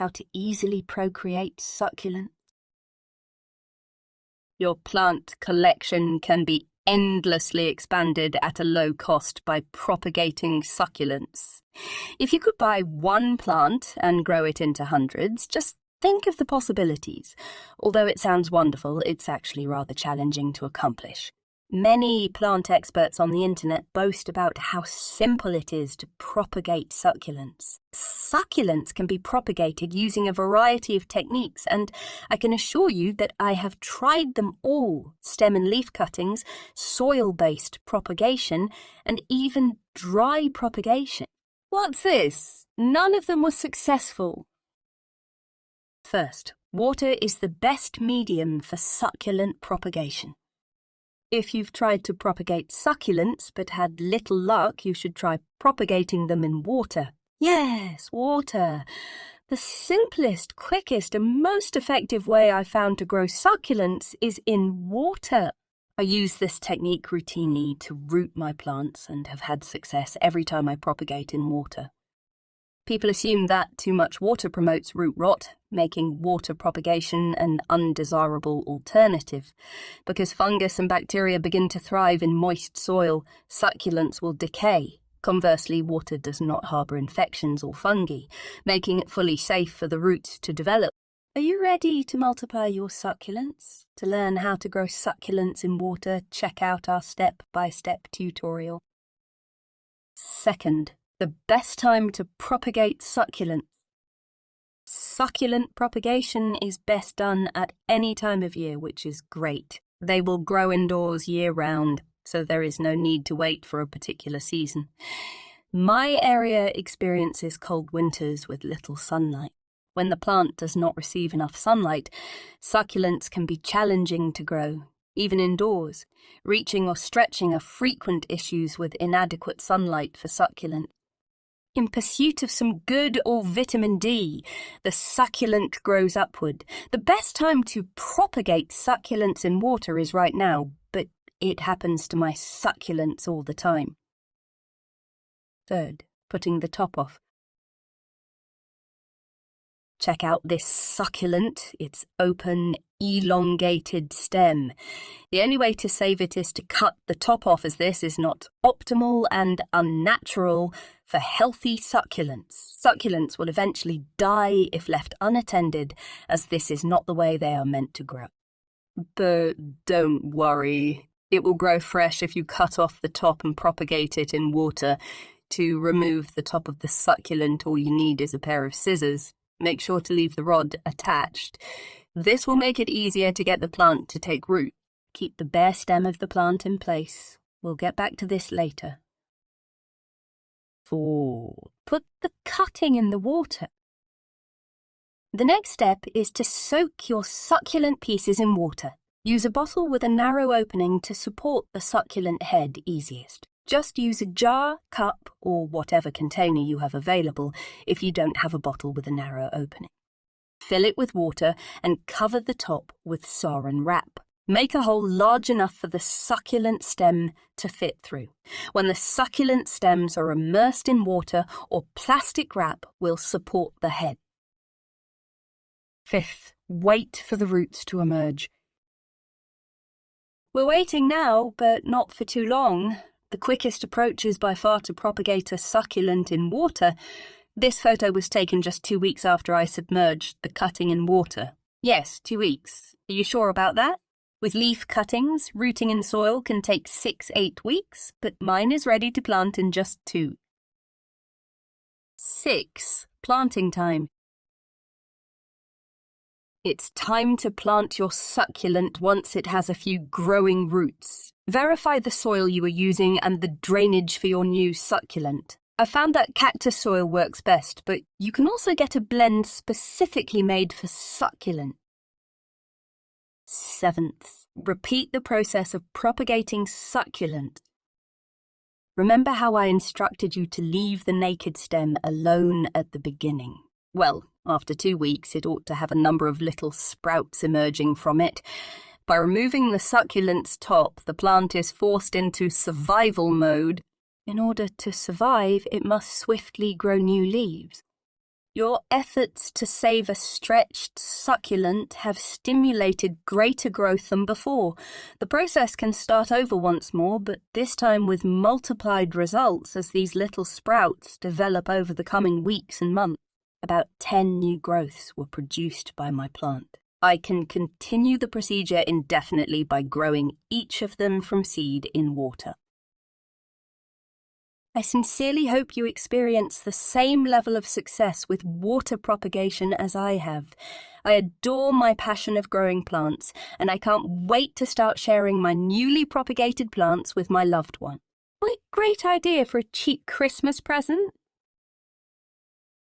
how to easily procreate succulents. Your plant collection can be endlessly expanded at a low cost by propagating succulents. If you could buy one plant and grow it into hundreds, just think of the possibilities. Although it sounds wonderful, it's actually rather challenging to accomplish. Many plant experts on the internet boast about how simple it is to propagate succulents. Succulents can be propagated using a variety of techniques, and I can assure you that I have tried them all: stem and leaf cuttings, soil-based propagation, and even dry propagation. What's this? None of them was successful. First, water is the best medium for succulent propagation. If you've tried to propagate succulents but had little luck, you should try propagating them in water. Yes, water. The simplest, quickest and most effective way I found to grow succulents is in water. I use this technique routinely to root my plants and have had success every time I propagate in water. People assume that too much water promotes root rot, making water propagation an undesirable alternative. Because fungus and bacteria begin to thrive in moist soil, succulents will decay. Conversely, water does not harbour infections or fungi, making it fully safe for the roots to develop. Are you ready to multiply your succulents? To learn how to grow succulents in water, check out our step-by-step tutorial. Second, the best time to propagate succulents. Succulent propagation is best done at any time of year, which is great. They will grow indoors year-round, so there is no need to wait for a particular season. My area experiences cold winters with little sunlight. When the plant does not receive enough sunlight, succulents can be challenging to grow, even indoors. Reaching or stretching are frequent issues with inadequate sunlight for succulents. In pursuit of some good or vitamin D, the succulent grows upward. The best time to propagate succulents in water is right now, but it happens to my succulents all the time. Third, putting the top off. Check out this succulent, its open, elongated stem. The only way to save it is to cut the top off, as this is not optimal and unnatural for healthy succulents. Succulents will eventually die if left unattended, as this is not the way they are meant to grow. But don't worry, it will grow fresh if you cut off the top and propagate it in water. To remove the top of the succulent, all you need is a pair of scissors. Make sure to leave the rod attached. This will make it easier to get the plant to take root. Keep the bare stem of the plant in place. We'll get back to this later. 4. Put the cutting in the water. The next step is to soak your succulent pieces in water. Use a bottle with a narrow opening to support the succulent head easiest. Just use a jar, cup, or whatever container you have available if you don't have a bottle with a narrow opening. Fill it with water and cover the top with saran wrap. Make a hole large enough for the succulent stem to fit through. When the succulent stems are immersed in water, or plastic wrap will support the head. 5th, wait for the roots to emerge. We're waiting now, but not for too long. The quickest approach is by far to propagate a succulent in water. This photo was taken just 2 weeks after I submerged the cutting in water. Yes, 2 weeks. Are you sure about that? With leaf cuttings, rooting in soil can take 6-8 weeks, but mine is ready to plant in just 2. 6. Planting time. It's time to plant your succulent once it has a few growing roots. Verify the soil you are using and the drainage for your new succulent. I found that cactus soil works best, but you can also get a blend specifically made for succulent. 7th, repeat the process of propagating succulent. Remember how I instructed you to leave the naked stem alone at the beginning? Well, after 2 weeks, it ought to have a number of little sprouts emerging from it. By removing the succulent's top, the plant is forced into survival mode. In order to survive, it must swiftly grow new leaves. Your efforts to save a stretched succulent have stimulated greater growth than before. The process can start over once more, but this time with multiplied results as these little sprouts develop over the coming weeks and months. About 10 new growths were produced by my plant. I can continue the procedure indefinitely by growing each of them from seed in water. I sincerely hope you experience the same level of success with water propagation as I have. I adore my passion of growing plants, and I can't wait to start sharing my newly propagated plants with my loved one. What a great idea for a cheap Christmas present!